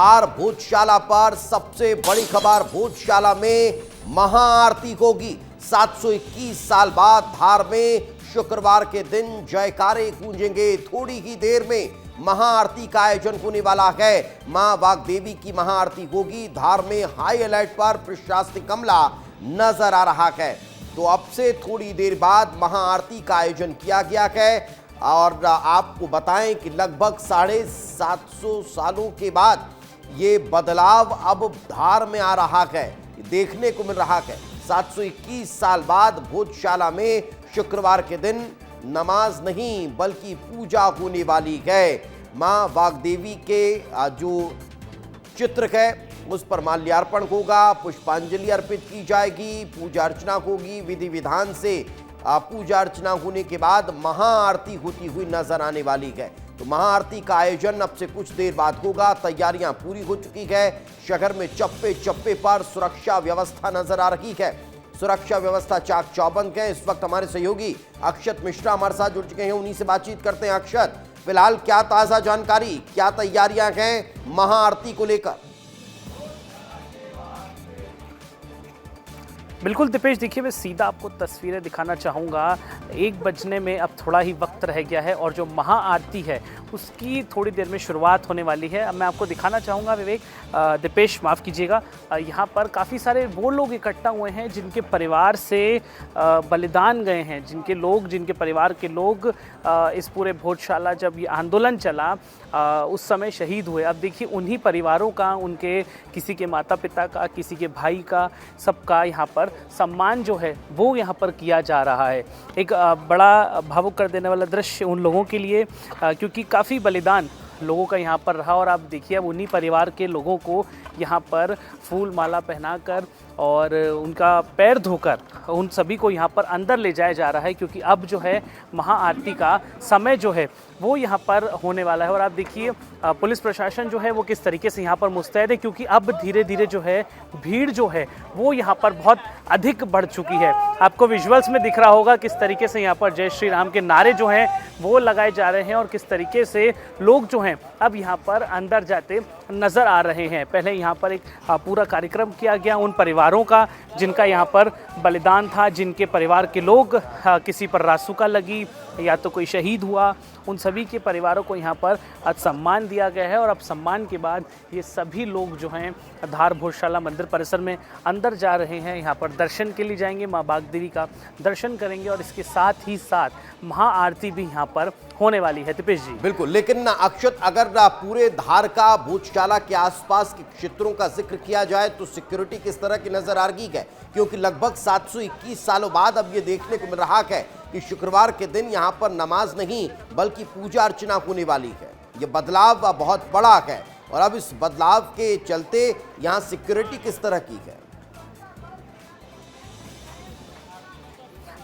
धार भोजशाला पर सबसे बड़ी खबर। भोजशाला में महाआरती होगी। 721 साल बाद धार में शुक्रवार के दिन जयकारे गूंजेंगे। थोड़ी ही देर में महाआरती का आयोजन होने वाला है। मां वाग्देवी की महाआरती होगी। धार में हाई अलर्ट पर प्रशासनिक अमला नजर आ रहा है। तो अब से थोड़ी देर बाद महाआरती का आयोजन किया गया है। और आपको बताएं कि लगभग 750 सालों के बाद ये बदलाव अब धार में आ रहा है, देखने को मिल रहा है। 721 साल बाद भोजशाला में शुक्रवार के दिन नमाज नहीं बल्कि पूजा होने वाली है। मां वाग्देवी के जो चित्र है उस पर माल्यार्पण होगा, पुष्पांजलि अर्पित की जाएगी, पूजा अर्चना होगी। विधि विधान से पूजा अर्चना होने के बाद महाआरती होती हुई नजर आने वाली है। तो महाआरती का आयोजन अब से कुछ देर बाद होगा। तैयारियां पूरी हो चुकी है। शहर में चप्पे चप्पे पर सुरक्षा व्यवस्था नजर आ रही है। सुरक्षा व्यवस्था चाक चौबंद है। इस वक्त हमारे सहयोगी अक्षत मिश्रा हमारे साथ जुड़ चुके हैं, उन्हीं से बातचीत करते हैं। अक्षत, फिलहाल क्या ताजा जानकारी, क्या तैयारियां हैं महाआरती को लेकर? बिल्कुल दीपेश, देखिए मैं सीधा आपको तस्वीरें दिखाना चाहूँगा। 1 बजने में अब थोड़ा ही वक्त रह गया है और जो महाआरती है उसकी थोड़ी देर में शुरुआत होने वाली है। अब मैं आपको दिखाना चाहूँगा विवेक, दीपेश माफ़ कीजिएगा, यहाँ पर काफ़ी सारे वो लोग इकट्ठा हुए हैं जिनके परिवार से बलिदान गए हैं, जिनके परिवार के लोग इस पूरे भोजशाला जब ये आंदोलन चला उस समय शहीद हुए। अब देखिए उन्हीं परिवारों का, उनके किसी के माता पिता का, किसी के भाई का, सबका यहाँ पर सम्मान जो है वो यहाँ पर किया जा रहा है। एक बड़ा भावुक कर देने वाला दृश्य उन लोगों के लिए, क्योंकि काफ़ी बलिदान लोगों का यहाँ पर रहा। और आप देखिए अब उन्हीं परिवार के लोगों को यहाँ पर फूल माला पहनाकर और उनका पैर धोकर उन सभी को यहाँ पर अंदर ले जाया जा रहा है, क्योंकि अब जो है महाआरती का समय जो है वो यहाँ पर होने वाला है। और आप देखिए पुलिस प्रशासन जो है वो किस तरीके से यहाँ पर मुस्तैद है, क्योंकि अब धीरे धीरे जो है भीड़ जो है वो यहाँ पर बहुत अधिक बढ़ चुकी है। आपको विजुअल्स में दिख रहा होगा किस तरीके से यहाँ पर जय श्री राम के नारे जो हैं वो लगाए जा रहे हैं और किस तरीके से लोग जो हैं अब यहाँ पर अंदर जाते नज़र आ रहे हैं। पहले यहाँ पर एक पूरा कार्यक्रम किया गया उन परिवारों का जिनका यहाँ पर बलिदान था, जिनके परिवार के लोग किसी पर रासुका लगी या तो कोई शहीद हुआ, उन सभी के परिवारों को यहाँ पर आज सम्मान दिया गया है। और अब सम्मान के बाद ये सभी लोग जो हैं धार भोजशाला मंदिर परिसर में अंदर जा रहे हैं। यहाँ पर दर्शन के लिए जाएंगे, माँ वाग्देवी का दर्शन करेंगे और इसके साथ ही साथ महाआरती भी यहाँ पर होने वाली है। दीपेश जी बिल्कुल, लेकिन अक्षत अगर पूरे धार का भोजशाला के आसपास के क्षेत्रों का जिक्र किया जाए तो सिक्योरिटी किस तरह की नजर आ रही है? क्योंकि लगभग 721 सालों बाद अब ये देखने को मिल रहा है कि शुक्रवार के दिन यहाँ पर नमाज नहीं बल्कि पूजा अर्चना होने वाली है। ये बदलाव बहुत बड़ा है और अब इस बदलाव के चलते यहाँ सिक्योरिटी किस तरह की है?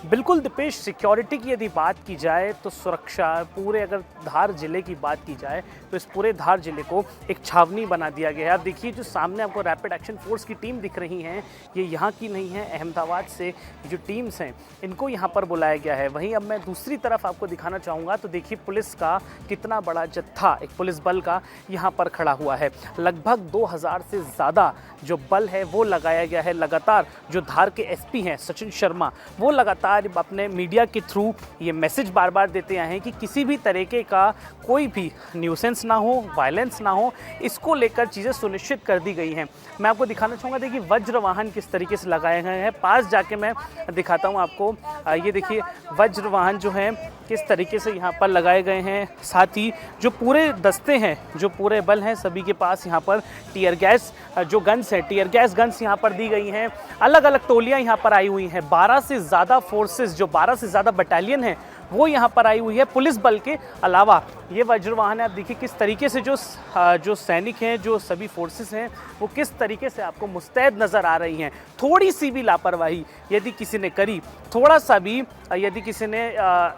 बिल्कुल दीपेश, सिक्योरिटी की यदि बात की जाए तो सुरक्षा पूरे, अगर धार जिले की बात की जाए तो इस पूरे धार जिले को एक छावनी बना दिया गया है। आप देखिए जो सामने आपको रैपिड एक्शन फोर्स की टीम दिख रही हैं, ये यहाँ की नहीं है, अहमदाबाद से जो टीम्स हैं इनको यहाँ पर बुलाया गया है। वहीं अब मैं दूसरी तरफ आपको दिखाना चाहूँगा तो देखिए पुलिस का कितना बड़ा जत्था, एक पुलिस बल का यहाँ पर खड़ा हुआ है। लगभग 2000 से ज़्यादा जो बल है वो लगाया गया है। लगातार जो धार के एसपी हैं सचिन शर्मा, वो लगातार अपने मीडिया के थ्रू ये मैसेज बार बार देते आए हैं कि किसी भी तरीके का कोई भी न्यूसेंस ना हो, वायलेंस ना हो, इसको लेकर चीज़ें सुनिश्चित कर दी गई हैं। मैं आपको दिखाना चाहूँगा, देखिए वज्र वाहन किस तरीके से लगाए गए हैं। पास जाके मैं दिखाता हूँ आपको। ये देखिए वज्र वाहन जो हैं किस तरीके से यहाँ पर लगाए गए हैं। साथ ही जो पूरे दस्ते हैं, जो पूरे बल हैं, सभी के पास यहाँ पर टीयर गैस जो गन्स हैं, टीयर गैस गन्स यहाँ पर दी गई हैं। अलग अलग टोलियाँ यहाँ पर आई हुई हैं। 12 से ज़्यादा फोर्सेस, जो 12 से ज़्यादा बटालियन हैं वो यहाँ पर आई हुई है पुलिस बल के अलावा। ये वज्र वाहन है, आप देखिए किस तरीके से जो सैनिक हैं, जो सभी फोर्सेस हैं वो किस तरीके से आपको मुस्तैद नज़र आ रही हैं। थोड़ी सी भी लापरवाही यदि किसी ने करी, थोड़ा सा भी यदि किसी ने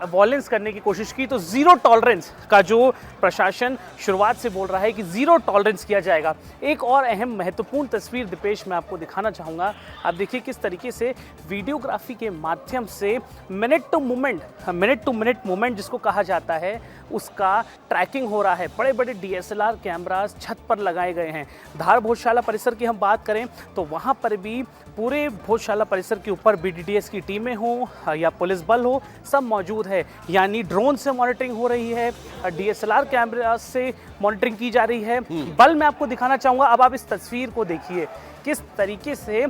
वॉयलेंस करने की कोशिश की तो ज़ीरो टॉलरेंस का जो प्रशासन शुरुआत से बोल रहा है कि ज़ीरो टॉलरेंस किया जाएगा। एक और अहम महत्वपूर्ण तस्वीर दीपेश मैं आपको दिखाना चाहूँगा। आप देखिए किस तरीके से वीडियोग्राफी के माध्यम से minute minute to minute movement जिसको कहा जाता है, उसका ट्रैकिंग हो रहा है। बड़े बड़े DSLR कैमरास छत पर लगाए गए हैं। धार भोजशाला परिसर की हम बात करें तो वहाँ पर भी पूरे भोजशाला परिसर के ऊपर BDDS की टीमें हो या पुलिस बल हो, सब मौजूद है। यानी ड्रोन से मॉनिटरिंग हो रही है, DSLR कैमरा से मॉनिटरिंग की जा रही है। बल मैं आपको दिखाना चाहूँगा, अब आप इस तस्वीर को देखिए किस तरीके से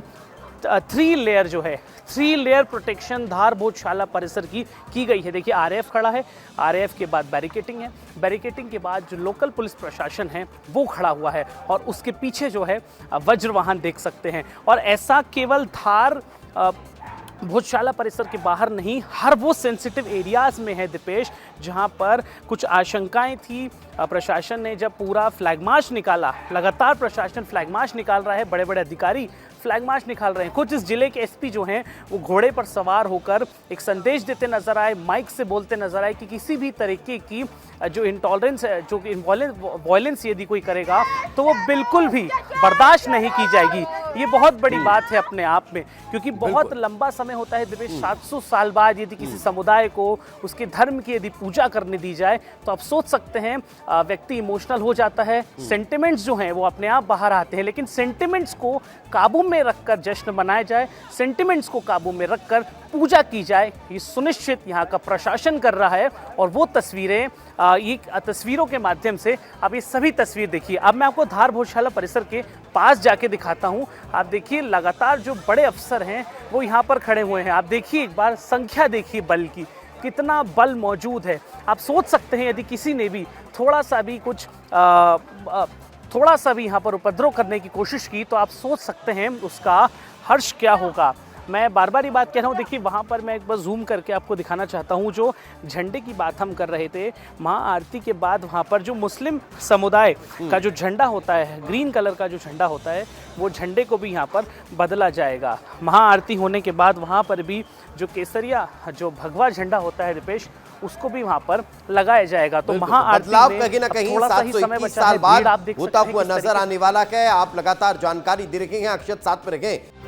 3 लेयर जो है, 3 लेयर प्रोटेक्शन धार भोजशाला परिसर की गई है। देखिए RAF खड़ा है, RAF के बाद बैरिकेटिंग है, बैरिकेटिंग के बाद जो लोकल पुलिस प्रशासन है वो खड़ा हुआ है, और उसके पीछे जो है वज्र वाहन देख सकते हैं। और ऐसा केवल धार भोजशाला परिसर के बाहर नहीं, हर वो सेंसिटिव एरियाज़ में है दीपेश, जहां पर कुछ आशंकाएं थी। प्रशासन ने जब पूरा फ्लैग मार्च निकाला, लगातार प्रशासन फ्लैग मार्च निकाल रहा है, बड़े बड़े अधिकारी फ्लैग मार्च निकाल रहे हैं। कुछ इस जिले के SP जो हैं वो घोड़े पर सवार होकर एक संदेश देते नजर आए, माइक से बोलते नजर आए कि किसी भी तरीके की जो इंटॉलरेंस है, जो वॉयलेंस यदि कोई करेगा तो वो बिल्कुल भी बर्दाश्त नहीं की जाएगी। ये बहुत बड़ी बात है अपने आप में, क्योंकि बहुत लंबा समय होता है दिपेश, 700 साल बाद यदि किसी समुदाय को उसके धर्म की यदि पूजा करने दी जाए तो आप सोच सकते हैं व्यक्ति इमोशनल हो जाता है। सेंटिमेंट्स जो हैं वो अपने आप बाहर आते हैं, लेकिन सेंटिमेंट्स को काबू में रखकर जश्न मनाया जाए, सेंटिमेंट्स को काबू में रखकर पूजा की जाए, ये सुनिश्चित यहाँ का प्रशासन कर रहा है। और वो तस्वीरें, ये तस्वीरों के माध्यम से आप ये सभी तस्वीर देखिए। अब मैं आपको धार भोजशाला परिसर के पास जाके दिखाता हूँ। आप देखिए लगातार जो बड़े अफसर हैं वो यहाँ पर खड़े हुए हैं। आप देखिए एक बार संख्या देखिए बल की, कितना बल मौजूद है। आप सोच सकते हैं यदि किसी ने भी थोड़ा सा भी यहाँ पर उपद्रव करने की कोशिश की तो आप सोच सकते हैं उसका हर्ष क्या होगा। मैं बार बार ये बात कह रहा हूँ, देखिए वहाँ पर मैं एक बार जूम करके आपको दिखाना चाहता हूँ। जो झंडे की बात हम कर रहे थे, महाआरती के बाद वहाँ पर जो मुस्लिम समुदाय का जो झंडा होता है, ग्रीन कलर का जो झंडा होता है, वो झंडे को भी यहाँ पर बदला जाएगा। महाआरती होने के बाद वहाँ पर भी जो केसरिया, जो भगवा झंडा होता है दीपेश, उसको भी वहाँ पर लगाया जाएगा। तो बदलाव कहीं ना कहीं 721 साल बाद होता हुआ नजर आने वाला है। आप लगातार जानकारी दे रहे हैं, अक्षत साथ में रखें।